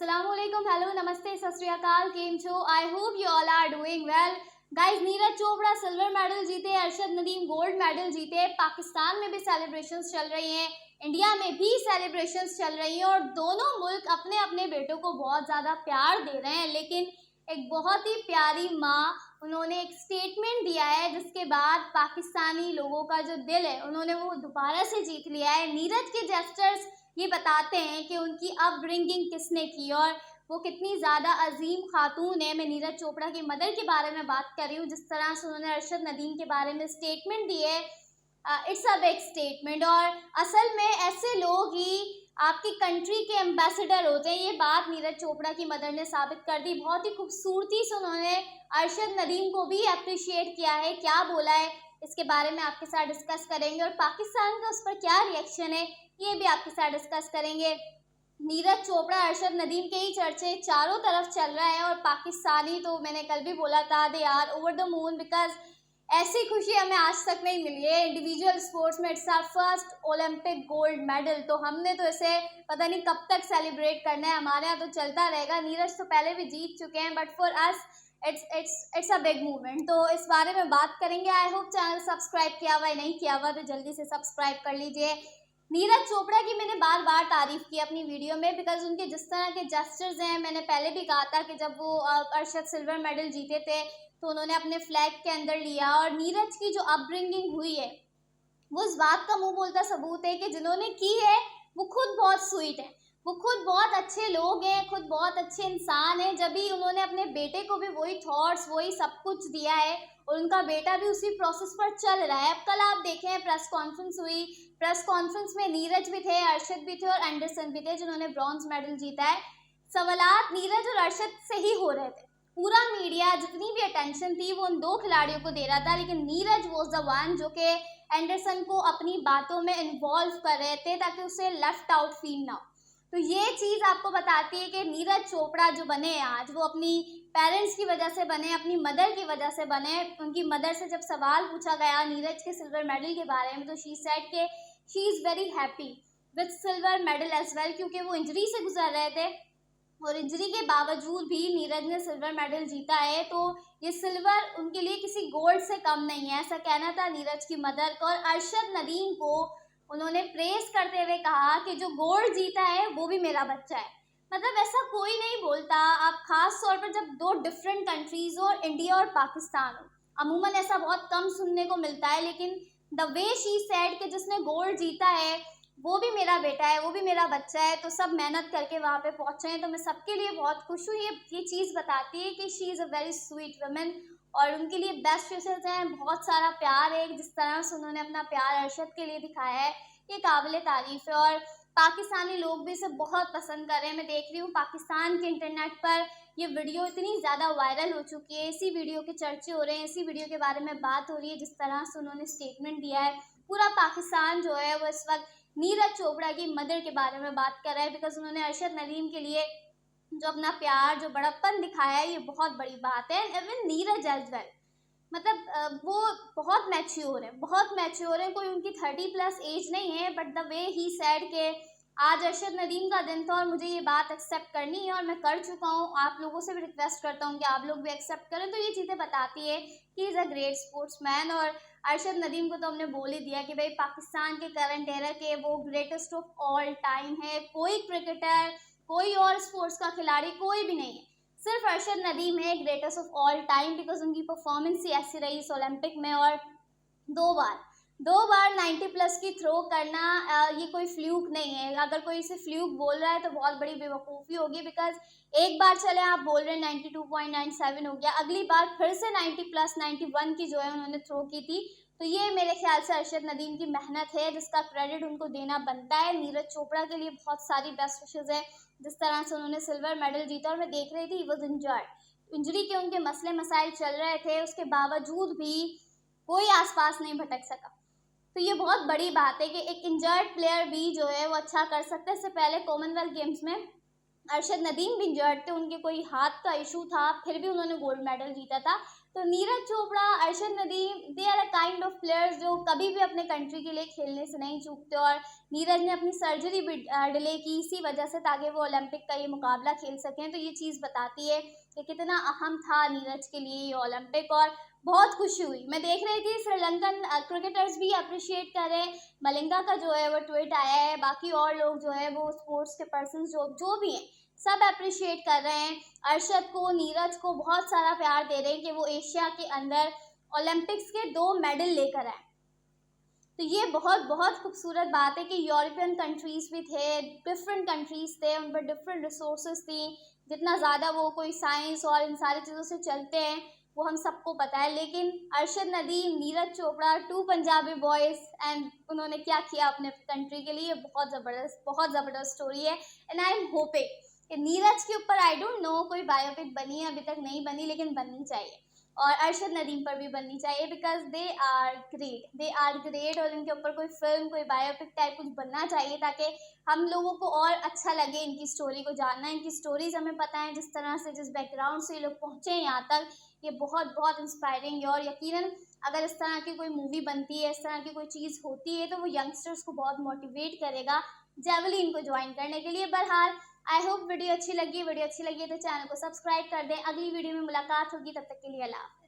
Assalamualaikum, hello, namaste, sat sri akal, केम छो? I hope you all are doing well. Guys, Neeraj Chopra silver medal जीते, Arshad Nadeem gold medal जीते। पाकिस्तान में भी celebrations चल रही हैं, इंडिया में भी सेलिब्रेशंस चल रही हैं और दोनों मुल्क अपने अपने बेटों को बहुत ज़्यादा प्यार दे रहे हैं। लेकिन एक बहुत ही प्यारी माँ, उन्होंने एक स्टेटमेंट दिया है जिसके बाद पाकिस्तानी लोगों का जो दिल है उन्होंने वो दोबारा से जीत लिया है। नीरज के जेस्चर्स ये बताते हैं कि उनकी अपब्रिंगिंग किसने की और वो कितनी ज़्यादा अजीम खातून है। मैं नीरज चोपड़ा की मदर के बारे में बात कर रही हूँ, जिस तरह से उन्होंने अरशद नदीम के बारे में स्टेटमेंट दी है, इट्स अ बिग स्टेटमेंट। और असल में ऐसे लोग ही आपकी कंट्री के एम्बेसडर होते हैं, ये बात नीरज चोपड़ा की मदर ने साबित कर दी। बहुत ही खूबसूरती से उन्होंने अरशद नदीम को भी अप्रिशिएट किया है। क्या बोला है इसके बारे में आपके साथ डिस्कस करेंगे और पाकिस्तान का उस पर क्या रिएक्शन है ये भी आपके साथ डिस्कस करेंगे। नीरज चोपड़ा अरशद नदीम के ही चर्चे चारों तरफ चल रहा है और पाकिस्तानी तो मैंने कल भी बोला था, they are over the moon because ऐसी खुशी हमें आज तक नहीं मिली है। इंडिविजुअल स्पोर्ट्स में it's our first Olympic gold medal, तो हमने तो इसे पता नहीं कब तक सेलिब्रेट करना है, हमारे यहाँ तो चलता रहेगा। नीरज तो पहले भी जीत चुके हैं but for us it's a big movement, तो इस बारे में बात करेंगे। आई होप चैनल सब्सक्राइब किया हुआ है, नहीं किया हुआ तो जल्दी से सब्सक्राइब कर लीजिए। नीरज चोपड़ा की मैंने बार बार तारीफ की अपनी वीडियो में बिकॉज उनके जिस तरह के जेस्चर्स हैं, मैंने पहले भी कहा था कि जब वो अरशद सिल्वर मेडल जीते थे तो उन्होंने अपने फ्लैग के अंदर लिया। और नीरज की जो अपब्रिंगिंग हुई है वो इस बात का मुंह बोलता सबूत है कि जिन्होंने की है वो खुद बहुत स्वीट है, वो खुद बहुत अच्छे लोग हैं, खुद बहुत अच्छे इंसान हैं। जब भी उन्होंने अपने बेटे को भी वही थॉट्स वही सब कुछ दिया है और उनका बेटा भी उसी प्रोसेस पर चल रहा है। अब कल आप देखें प्रेस कॉन्फ्रेंस हुई, प्रेस कॉन्फ्रेंस में नीरज भी थे, अरशद भी थे और एंडरसन भी थे जिन्होंने ब्रॉन्ज मेडल जीता है। सवालात नीरज और अरशद से ही हो रहे थे, पूरा मीडिया जितनी भी अटेंशन थी वो उन दो खिलाड़ियों को दे रहा था, लेकिन नीरज वॉज द वन जो कि एंडरसन को अपनी बातों में इन्वॉल्व कर रहे थे ताकि उसे लेफ्ट आउट फील ना हो। तो ये चीज़ आपको बताती है कि नीरज चोपड़ा जो बने आज वो अपनी पेरेंट्स की वजह से बने, अपनी मदर की वजह से बने। उनकी मदर से जब सवाल पूछा गया नीरज के सिल्वर मेडल के बारे में तो शी सेड के she is very happy with silver medal as well, क्योंकि वो इंजरी से गुजर रहे थे और इंजरी के बावजूद भी नीरज ने सिल्वर मेडल जीता है। तो ये सिल्वर उनके लिए किसी गोल्ड से कम नहीं है, ऐसा कहना था नीरज की मदर का। और अरशद नदीम को उन्होंने प्रेस करते हुए कहा कि जो गोल्ड जीता है वो भी मेरा बच्चा है। मतलब ऐसा कोई नहीं बोलता, आप खास तौर पर जब दो डिफरेंट कंट्रीज हो, इंडिया और पाकिस्तान हो, अमूमन ऐसा बहुत कम सुनने को मिलता है। लेकिन द वे शी सेड कि जिसने गोल्ड जीता है वो भी मेरा बेटा है, वो भी मेरा बच्चा है, तो सब मेहनत करके वहाँ पे पहुँचे हैं, तो मैं सबके लिए बहुत खुश हूँ। ये चीज़ बताती है कि she is a very sweet women और उनके लिए बेस्ट विशेस हैं, बहुत सारा प्यार है। जिस तरह से उन्होंने अपना प्यार अरशद के लिए दिखाया है ये काबिल तारीफ़ है और पाकिस्तानी लोग भी इसे बहुत पसंद कर रहे हैं। मैं देख रही हूँ पाकिस्तान के इंटरनेट पर ये वीडियो इतनी ज़्यादा वायरल हो चुकी है, इसी वीडियो के चर्चे हो रहे हैं, इसी वीडियो के बारे में बात हो रही है। जिस तरह से उन्होंने स्टेटमेंट दिया है, पूरा पाकिस्तान जो है वो इस वक्त नीरज चोपड़ा की मदर के बारे में बात कर रहा है बिकॉज उन्होंने अरशद नदीम के लिए जो अपना प्यार जो बड़प्पन दिखाया है ये बहुत बड़ी बात है। And even Neeraj as well, मतलब वो बहुत मैच्योर है, बहुत मैच्योर है, कोई उनकी 30+ एज नहीं है but the way he said के आज अरशद नदीम का दिन था और मुझे ये बात एक्सेप्ट करनी है और मैं कर चुका हूँ। आप लोगों से भी रिक्वेस्ट करता हूँ कि आप लोग भी एक्सेप्ट करें। तो ये चीज़ें बताती है कि इज़ अ ग्रेट स्पोर्ट्समैन। और अरशद नदीम को तो हमने बोल ही दिया कि भाई पाकिस्तान के करंट एरा के वो ग्रेटेस्ट ऑफ ऑल टाइम है। कोई क्रिकेटर, कोई और स्पोर्ट्स का खिलाड़ी कोई भी नहीं है, सिर्फ अरशद नदीम है greatest of all time because उनकी परफॉर्मेंस ही ऐसी रही इस ओलंपिक में। और दो बार 90+ की थ्रो करना ये कोई फ्लूक नहीं है। अगर कोई इसे फ्लूक बोल रहा है तो बहुत बड़ी बेवकूफ़ी होगी बिकॉज एक बार चले आप बोल रहे हैं 92.97 हो गया, अगली बार फिर से 90+ 91 की जो है उन्होंने थ्रो की थी। तो ये मेरे ख्याल से अरशद नदीम की मेहनत है जिसका क्रेडिट उनको देना बनता है। नीरज चोपड़ा के लिए बहुत सारी बेस्ट विशेज़ है, जिस तरह से उन्होंने सिल्वर मेडल जीता। और मैं देख रही थी ही वॉज इंजर्ड, इंजरी के उनके मसले मसाइल चल रहे थे, उसके बावजूद भी कोई आसपास नहीं भटक सका। तो ये बहुत बड़ी बात है कि एक इंजर्ड प्लेयर भी जो है वो अच्छा कर सकता है। इससे पहले कॉमनवेल्थ गेम्स में अरशद नदीम भी इंजर्ड थे, उनके कोई हाथ का इशू था, फिर भी उन्होंने गोल्ड मेडल जीता था। तो Neeraj Chopra, Arshad Nadeem, they are a kind of players जो कभी भी अपने कंट्री के लिए खेलने से नहीं चूकते। और नीरज ने अपनी सर्जरी भी डिले की इसी वजह से, ताकि वो ओलंपिक का ये मुकाबला खेल सकें। तो ये चीज़ बताती है कि कितना अहम था नीरज के लिए ये ओलंपिक। और बहुत खुशी हुई, मैं देख रही थी श्रीलंकन क्रिकेटर्स भी अप्रिशिएट कर रहे हैं। मलिंगा का जो है वो ट्वीट आया है, बाकी और लोग जो है वो स्पोर्ट्स के पर्सन जो भी हैं सब अप्रिशिएट कर रहे हैं अरशद को, नीरज को बहुत सारा प्यार दे रहे हैं कि वो एशिया के अंदर ओलंपिक्स के 2 मेडल लेकर आए। तो ये बहुत बहुत खूबसूरत बात है कि यूरोपियन कंट्रीज़ भी थे, डिफरेंट कंट्रीज़ थे, उन पर डिफरेंट रिसोर्सेज थी। जितना ज़्यादा वो कोई साइंस और इन सारी चीज़ों से चलते हैं वो हम सबको पता है। लेकिन अरशद नदीम, नीरज चोपड़ा, 2 पंजाबी बॉयज़, एंड उन्होंने क्या किया अपने कंट्री के लिए, बहुत ज़बरदस्त स्टोरी है। एंड आई एम होपिंग कि नीरज के ऊपर आई डोंट नो कोई बायोपिक बनी है, अभी तक नहीं बनी, लेकिन बननी चाहिए। और अरशद नदीम पर भी बननी चाहिए, बिकॉज दे आर ग्रेट। और इनके ऊपर कोई फिल्म, कोई बायोपिक टाइप कुछ बनना चाहिए, ताकि हम लोगों को और अच्छा लगे इनकी स्टोरी को जानना। इनकी स्टोरीज हमें पता है, जिस तरह से, जिस बैकग्राउंड से ये लोग पहुँचे हैं यहाँ तक, ये बहुत बहुत इंस्पायरिंग है। और यकीनन अगर इस तरह की कोई मूवी बनती है, इस तरह की कोई चीज़ होती है, तो वो यंगस्टर्स को बहुत मोटिवेट करेगा जेवलिन को ज्वाइन करने के लिए। बहरहाल, आई होप वीडियो अच्छी लगी है तो चैनल को सब्सक्राइब कर दें। अगली वीडियो में मुलाकात होगी, तब तक के लिए अल्लाह हाफ़िज़।